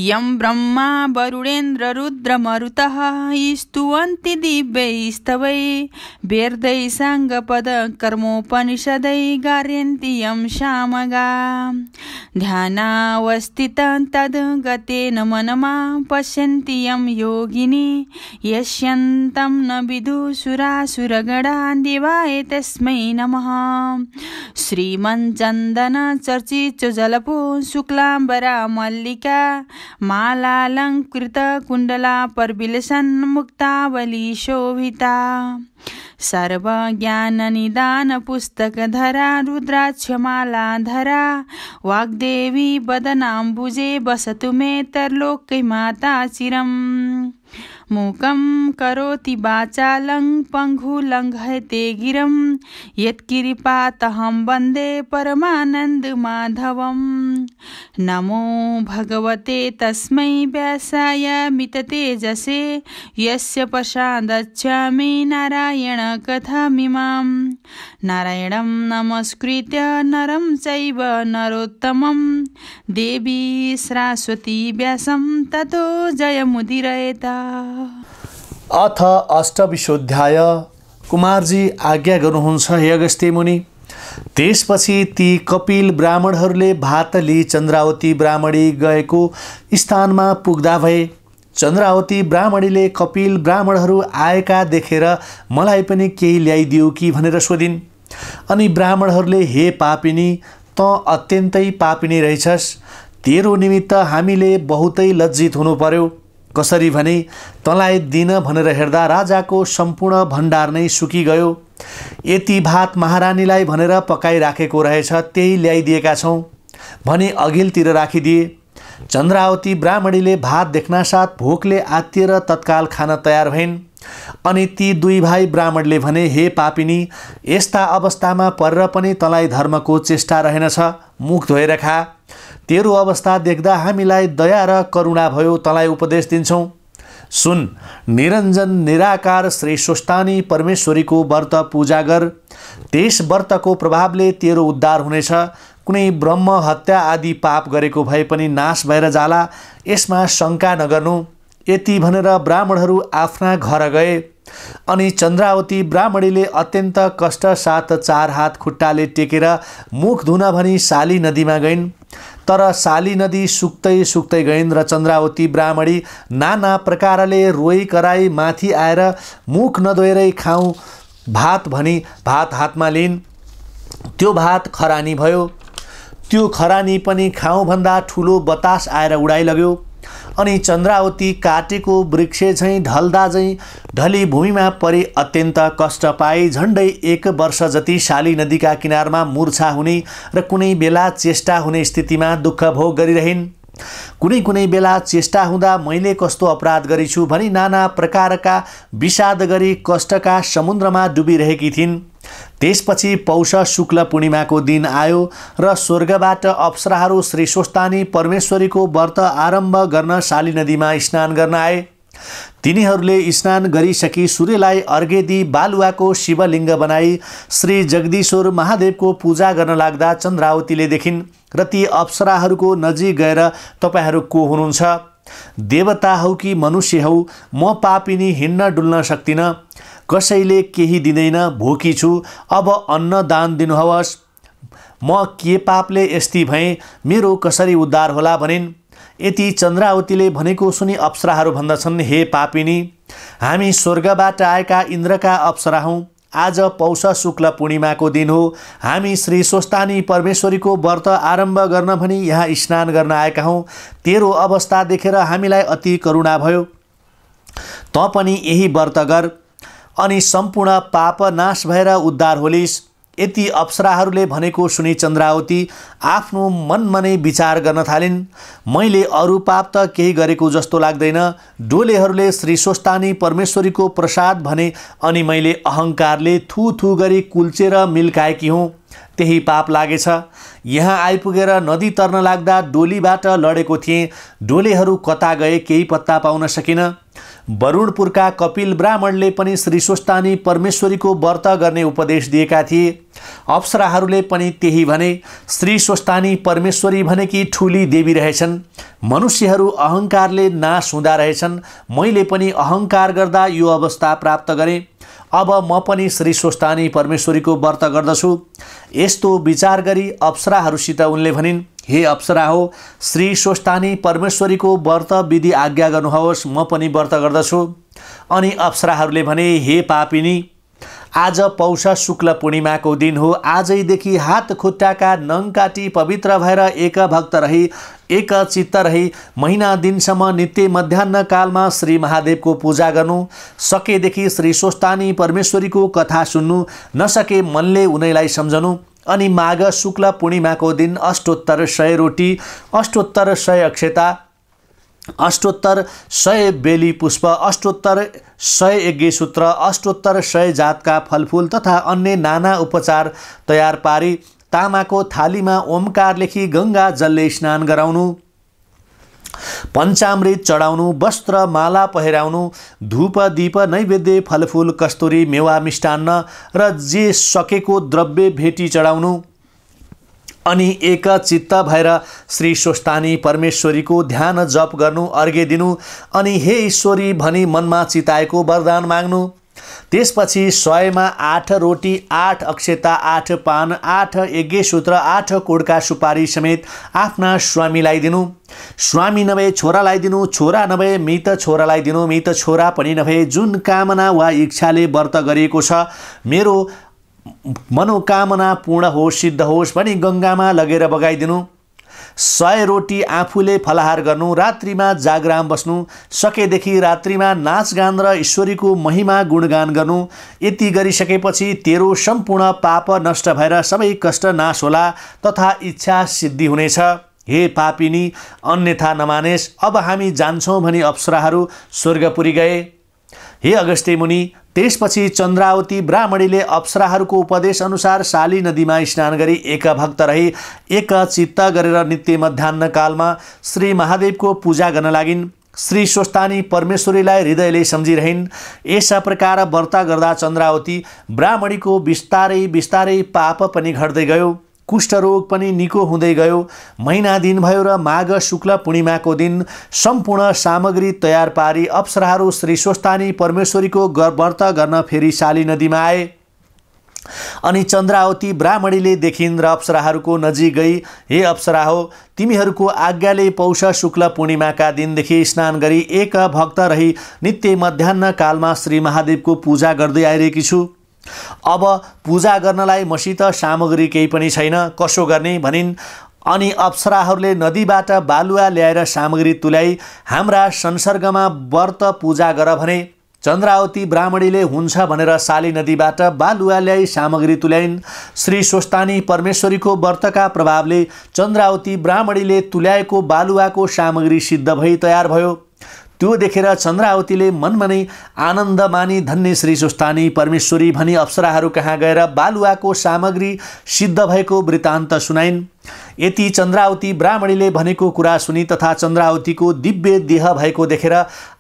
यं ब्रह्मा वरुणेन्द्र रुद्र मरुतः स्तुवन्ति दिव्यैस्तवै वेदैः साङ्गपद कर्मोपनिषदै गार्यन्ति यं सामगा ध्यानावस्थितं तद् गतेन मनमा पश्यन्ति यं योगिनी यस्यन्तं न विदुषुरासुरगणा देवाय तस्मै नमः श्रीमञ्चन्दन चर्चित जलपो शुक्लाम्बरा मल्लिका मालालङ्कृत कुण्डला परविलसन् मुक्तावली शोभिता सर्वज्ञाननिदान पुस्तकधरा रुद्राक्षमालाधरा वाग्देवी वदनाम्बुजे वसतु मे तरलोकै माता चिरम् मूकं करोति वाचालं पङ्गुलङ्घयते गिरं यत्कृपातहं वन्दे परमानन्दमाधवम् नमो भगवते तस्मै व्यासाय मिततेजसे यस्य प्रसादच्छामि नारायण कथामिमां नारायणं नमस्कृत्य नरं चैव नरोत्तमं देवी सरस्वती व्यासं ततो जयमुदीरयेत्। अथ अष्टविंशोऽध्याय। कुमारजी आज्ञा गर्नुहुन्छ हे अगस्त्य मुनि। त्यसपछि ती कपिल ब्राह्मणहरूले भात लिई चन्द्रावती ब्राह्मणी गएको स्थानमा पुग्दा भए। चन्द्रावती ब्राह्मणीले कपिल ब्राह्मणहरू आएका देखेर मलाई पनि केही ल्याइदिऊ कि भनेर सोधिन्। अनि ब्राह्मणहरूले हे पापिनी, त अत्यन्तै पापिनी रहेछस्। तेरो निमित्त हामीले बहुतै लज्जित हुनु पर्यो। कसरी भने तँलाई दिन भनेर हेर्दा राजाको सम्पूर्ण भण्डार नै सुकिगयो। यति भात महारानीलाई भनेर पकाइराखेको रहेछ, त्यही ल्याइदिएका छौँ भनी अघिल्तिर राखिदिए। चन्द्रावती ब्राह्मणीले भात देख्नासाथ भोकले आत्तिएर तत्काल खान तयार भइन्। अनि ती दुई भाइ ब्राह्मणले भने हे पापिनी, यस्ता अवस्थामा परेर पनि तँलाई धर्मको चेष्टा रहेनछ, मुख धोएर खा। तेरो अवस्था देख्दा हामीलाई दया र करुणा भयो, तँलाई उपदेश दिन्छौँ। सुन, निरञ्जन निराकार श्री स्वस्थानी परमेश्वरीको व्रत पूजा गर। त्यस व्रतको प्रभावले तेरो उद्धार हुनेछ। कुनै ब्रह्म हत्या आदि पाप गरेको भए पनि नाश भएर जाला, यसमा शङ्का नगर्नु। यति भनेर ब्राह्मणहरू आफ्ना घर गए। अनि चन्द्रावती ब्राह्मणीले अत्यन्त कष्ट साथ 4 हात खुट्टाले टेकेर मुख धुन भनी साली नदीमा गइन्। तर साली नदी सुक्दै सुक्दै गइन् र चन्द्रावती ब्राह्मणी नाना प्रकारले रोई कराई माथि आएर मुख नधोएरै खाऊँ भात भनी भात हातमा लिइन्। त्यो भात खरानी भयो। त्यो खरानी पनि खाऊँ भन्दा ठुलो बतास आएर उडाइलग्यो। अनि चन्द्रावती काटेको वृक्ष झैँ ढल्दा झैँ ढली भूमिमा परि अत्यन्त कष्ट पाई झन्डै 1 वर्ष जति साली नदीका किनारमा मूर्छा हुने र कुनै बेला चेष्टा हुने स्थितिमा दुःख भोग गरिरहिन्। कुनै कुनै बेला चेष्टा हुँदा मैले कस्तो अपराध गरिछु भनी नाना प्रकारका विषाद गरी कष्टका समुद्रमा डुबिरहेकी थिइन्। त्यसपछि पौष शुक्ल पूर्णिमाको दिन आयो र स्वर्गबाट अप्सराहरू श्री स्वस्थानी परमेश्वरीको व्रत आरम्भ गर्न साली नदीमा स्नान गर्न आए। तिनीहरूले स्नान गरिसकी सूर्यलाई अर्घ्य दिई बालुवाको शिवलिङ्ग बनाई श्री जगदीश्वर महादेवको पूजा गर्न लाग्दा चन्द्रावतीले देखिन् र ती अप्सराहरूको नजिक गएर तपाईहरू को हुनुहुन्छ? देवता हौ कि मनुष्य हौ? म पापिनी हिँड्न डुल्न सक्दिनँ, कसैले केही दिँदैन, भोकी छु, अब अन्न दान दिनुहोस्। म के पापले यस्ती भएँ, मेरो कसरी उद्धार होला भनिन्। यति चन्द्रावतीले भनेको सुनि अप्सराहरू भन्दछन्, हे पापिनी, हामी स्वर्गबाट आएका इन्द्रका अप्सरा हौँ। आज पौष शुक्ल पूर्णिमाको दिन हो। हामी श्री स्वस्थानी परमेश्वरीको व्रत आरम्भ गर्न भनी यहाँ स्नान गर्न आएका हौँ। तेरो अवस्था देखेर हामीलाई अति करुणा भयो। त पनि यही व्रत गर अनि सम्पूर्ण पाप नाश भएर उद्धार होलिस्। यति अप्सराहरूले भनेको सुनि चन्द्रावती आफ्नो मनमा नै विचार गर्न थालिन्। मैले अरू पाप त केही गरेको जस्तो लाग्दैन। डोलेहरूले श्री स्वस्थानी परमेश्वरीको प्रसाद भने अनि मैले अहङ्कारले थु थु गरी कुल्चेर मिल्काएकी हुँ, त्यही पाप लागेछ। यहाँ आइपुगेर नदी तर्न लाग्दा डोलीबाट लडेको थिएँ। डोलेहरू कता गए केही पत्ता पाउन सकिन। वरुणपुरका कपिल ब्राह्मणले पनि श्री स्वस्थानी परमेश्वरीको व्रत गर्ने उपदेश दिएका थिए। अप्सराहरूले पनि त्यही भने। श्री स्वस्थानी परमेश्वरी भनेकी ठुली देवी रहेछन्। मनुष्यहरू अहङ्कारले नाश हुँदा रहेछन्। मैले पनि अहङ्कार गर्दा यो अवस्था प्राप्त गरेँ। अब म पनि श्री स्वस्थानी परमेश्वरीको व्रत गर्दछु। यस्तो विचार गरी अप्सराहरूसित उनले भनिन्, हे अप्सरा हो, श्री स्वस्थानी परमेश्वरीको व्रत विधि आज्ञा गर्नुहोस्, म पनि व्रत गर्दछु। अनि अप्सराहरूले भने, हे पापिनी, आज पौष शुक्ल पूर्णिमाको दिन हो। आजैदेखि हात खुट्टाका नङ काटी पवित्र भएर एक भक्त रही, एक चित्त रही महिना दिनसम्म नित्य मध्याह्न कालमा श्री महादेवको पूजा गर्नु। सकेदेखि श्री स्वस्थानी परमेश्वरीको कथा सुन्नु, नसके मनले उनैलाई सम्झनु। अनि माघ शुक्ल पूर्णिमाको दिन अष्टोत्तर 100 रोटी, अष्टोत्तर 100 अक्षता, अष्टोत्तर 100 बेली पुष्प, अष्टोत्तर 100 यज्ञसूत्र, अष्टोत्तर 100 जातका फलफुल तथा अन्य नाना उपचार तयार पारी तामाको थालीमा ओमकार लेखी गंगा जलले स्नान गराउनु, पञ्चामृत चढाउनु, वस्त्र माला पहिराउनु, धूप दीप नैवेद्य फलफुल कस्तुरी मेवा मिष्टान्न र जे सकेको द्रव्य भेटी चढाउनु। अनि एक चित्त भएर श्री स्वस्थानी परमेश्वरीको ध्यान जप गर्नु, अर्घ्य दिनु। अनि हे ईश्वरी भनी मनमा चिताएको वरदान माग्नु। त्यसपछि 100 मा 8 रोटी, 8 अक्षता, 8 पान, 8 यज्ञसूत्र, 8 कोडका सुपारी समेत आफ्ना स्वामीलाई दिनु। स्वामी नभए छोरालाई दिनु, छोरा नभए मृत छोरालाई दिनु, मृत छोरा पनि नभए जुन कामना वा इच्छाले व्रत गरिएको छ मेरो मनोकामना पूर्ण होस्, सिद्ध होस् भनी गङ्गामा लगेर बगाइदिनु। 100 रोटी आफूले फलाहार गर्नु, रात्रिमा जागराम बस्नु, सकेदेखि रात्रिमा नाचगान र ईश्वरीको महिमा गुणगान गर्नु। यति गरिसकेपछि तेरो सम्पूर्ण पाप नष्ट भएर सबै कष्ट नाश होला तथा इच्छा सिद्धि हुनेछ। हे पापिनी, अन्यथा नमानेस्। अब हामी जान्छौँ भनी अप्सराहरू स्वर्गपुरी गए। हे अगस्त्य मुनि, त्यसपछि चन्द्रावती ब्राह्मणीले अप्सराहरूको उपदेश अनुसार शाली नदीमा स्नान गरी एक भक्त रही, एक चित्त गरेर नित्य मध्याह्न कालमा श्री महादेवको पूजा गर्न लागिन्। श्री स्वस्थानी परमेश्वरीलाई हृदयले सम्झिरहन्। यस प्रकार व्रत गर्दा चन्द्रावती ब्राह्मणीको बिस्तारै बिस्तारै पाप पनि घट्दै गयो, कुष्ठरोग पनि निको हुँदै गयो। महिना दिन भयो र माघ शुक्ल पूर्णिमाको दिन सम्पूर्ण सामग्री तयार पारी अप्सराहरू श्री स्वस्थानी परमेश्वरीको व्रत गर्न फेरि शाली नदीमा आए। अनि चन्द्रावती ब्राह्मणीले देखिन् र अप्सराहरूको नजिक गई, हे अप्सरा हो, तिमीहरूको आज्ञाले पौष शुक्ल पूर्णिमाका दिनदेखि स्नान गरी एक भक्त रही नित्य मध्याह्न कालमा श्री महादेवको पूजा गर्दै आइरहेकी छु। अब पूजा गर्नलाई मसित सामग्री केही पनि छैन, कसो गर्ने भनिन्। अनि अप्सराहरूले नदीबाट बालुवा ल्याएर सामग्री तुल्याई हाम्रा संसर्गमा व्रत पूजा गर भने। चन्द्रावती ब्राह्मणीले हुन्छ भनेर शाली नदीबाट बालुवा ल्याई सामग्री तुल्याइन्। श्री स्वस्थानी परमेश्वरीको व्रतका प्रभावले चन्द्रावती ब्राह्मणीले तुल्याएको बालुवाको सामग्री सिद्ध भई तयार भयो। त्यो देखेर चन्द्रावतीले मनमा नै आनन्द मानी धन्य श्री स्वस्थानी परमेश्वरी भनी अप्सराहरू कहाँ गएर बालुवाको सामग्री सिद्ध भएको वृत्तान्त सुनाइन्। यति चन्द्रावती ब्राह्मणीले भनेको कुरा सुनि तथा चन्द्रावतीको दिव्य देह भएको देखेर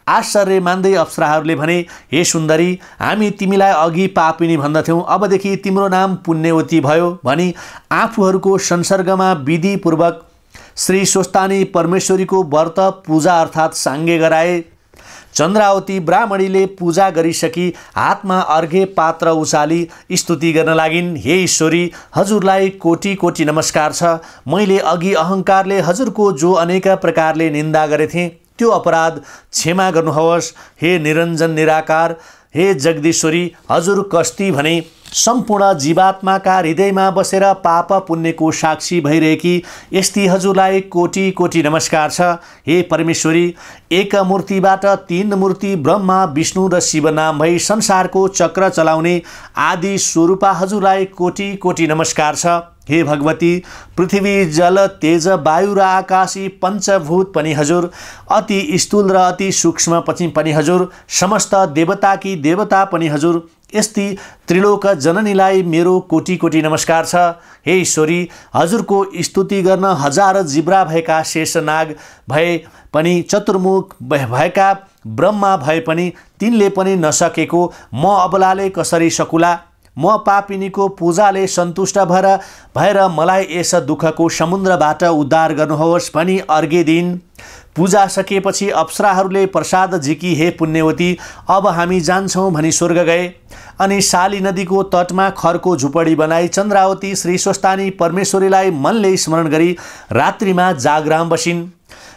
आश्चर्य मान्दै अप्सराहरूले भने, हे सुन्दरी, हामी तिमीलाई अघि पापिनी भन्दथ्यौँ, अबदेखि तिम्रो नाम पुण्यवती भयो भनी आफूहरूको संसर्गमा विधिपूर्वक श्री स्वस्थानी परमेश्वरीको व्रत पूजा अर्थात् साङ्गे गराए। चन्द्रावती ब्राह्मणीले पूजा गरिसकी हातमा अर्घ्य पात्र उचाली स्तुति गर्न लागिन्। हे ईश्वरी, हजुरलाई कोटी कोटी नमस्कार छ। मैले अघि अहङ्कारले हजुरको जो अनेक प्रकारले निन्दा गरेथेँ त्यो अपराध क्षमा गर्नुहोस्। हे निरञ्जन निराकार, हे जगदीश्वरी, हजुर कस्ती भने सम्पूर्ण जीवात्माका हृदयमा बसेर पाप पुण्यको साक्षी भइरहेकी यस्ती हजुरलाई कोटी कोटी नमस्कार छ। हे परमेश्वरी, एक मूर्तिबाट 3 मूर्ति ब्रह्मा विष्णु र शिव नाम भई संसारको चक्र चलाउने आदि स्वरूपा हजुरलाई कोटी कोटी नमस्कार छ। हे भगवती, पृथ्वी जल तेज वायु र आकाशी पञ्चभूत पनि हजुर, अति स्थूल र अति सूक्ष्म पनि हजुर, समस्त देवताकी देवता पनि हजुर, यस्ती त्रिलोक जननीलाई मेरो कोटी कोटी नमस्कार छ। हे ईश्वरी, हजुरको स्तुति गर्न हजार जिब्रा भएका शेषनाग भए पनि, चतुर्मुख भएका ब्रह्मा भए पनि तिनले पनि नसकेको म अबलाले कसरी सकुला। म पापिनीको पूजाले सन्तुष्ट भएर मलाई यस दुःखको समुद्रबाट उद्धार गर्नुहोस् भनी अर्घे दिन पूजा सकिएपछि अप्सराहरूले प्रसाद झिकी हे पुण्यवती अब हामी जान्छौँ भनी स्वर्ग गए। अनि शाली नदीको तटमा खरको झुपडी बनाई चन्द्रावती श्री स्वस्थानी परमेश्वरीलाई मनले स्मरण गरी रात्रिमा जागराम बसिन्।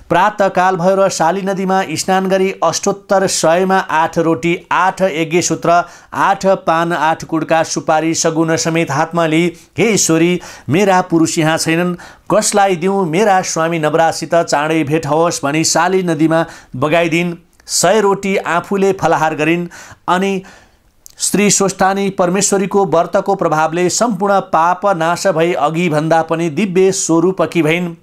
प्रातःकाल भयो र शाली नदीमा स्नान गरी अष्टोत्तर 100मा 8 रोटी 8 यज्ञसूत्र 8 पान 8 कुडका सुपारी सगुन समेत हातमा लिई हे ईश्वरी मेरा पुरुष यहाँ छैनन्, कसलाई दिउँ, मेरा स्वामी नवराजसित चाँडै भेट होस् भनी शाली नदीमा बगाइदिन्। 100 रोटी आफूले फलाहार गरिन्। अनि श्री स्वस्थानी परमेश्वरीको व्रतको प्रभावले सम्पूर्ण पाप नाश भई अघि भन्दा पनि दिव्य स्वरूपकी भइन्।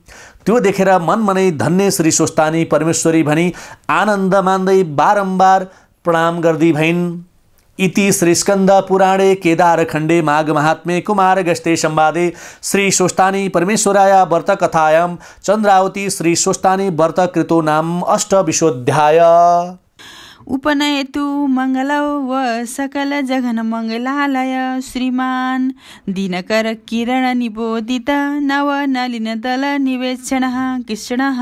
त्यो देखेर मनमनै धन्य श्री स्वस्थानी परमेश्वरी भनी आनन्द मान्दै बारम्बार प्रणाम गर्दै भइन्। इति श्री स्कन्द पुराणे केदारखण्डे माघ महात्म्ये कुमारगस्ते संवादे श्री स्वस्थानी परमेश्वराय व्रत कथायां चन्द्रावती श्री स्वस्थानी व्रत कृतो नाम अष्टविंशोऽध्याय। उपनयतु मङ्गलौ व सकल जघन मङ्गलालय श्रीमान दिनकर किरण निबोधित नव नलिन दल निवेक्षणः कृष्णः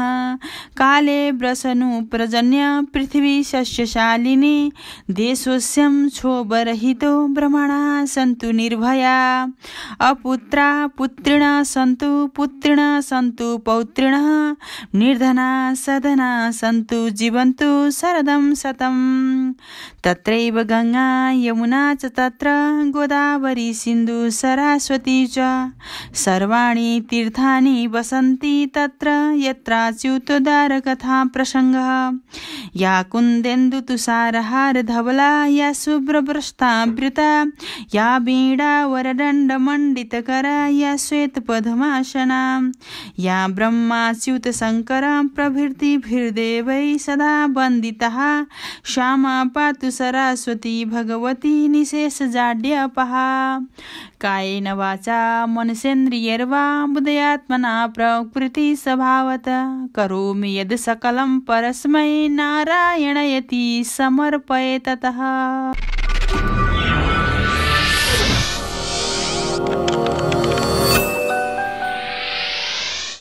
काले व्रसनु प्रजन्य पृथ्वी सस्यशालिनी देशोस्यं क्षोभरहितो ब्रह्मणा सन्तु निर्भया अपुत्रा पुत्रिणा सन्तु पौत्रिणः निर्धना सधना सन्तु जीवन्तु शरदं शतम्। तत्रैव गंगा यमुना च तत्र गोदावरी सिन्धु सरस्वती च सर्वाणि तीर्थानि वसन्ति तत्र यत्राच्युतोद्धार कथा प्रसंगः या कुन्देन्दु तुषारहार धवला या शुभ्रभ्रष्टावृता या वीणा वरदण्ड मंडितकरा या श्वेत पद्मासना या ब्रह्माच्युत शंकर प्रभृतिभिर्देवै सदा वन्दितः श्यामा पातु सरस्वती भगवती निशेष जाड्यपहा कायेन वाचा मनसेन्द्रियैर्वा बुद्धयात्मना प्रकृति स्वभावत करोमि यद् सकलं परस्मै नारायणयति समर्पये ततः।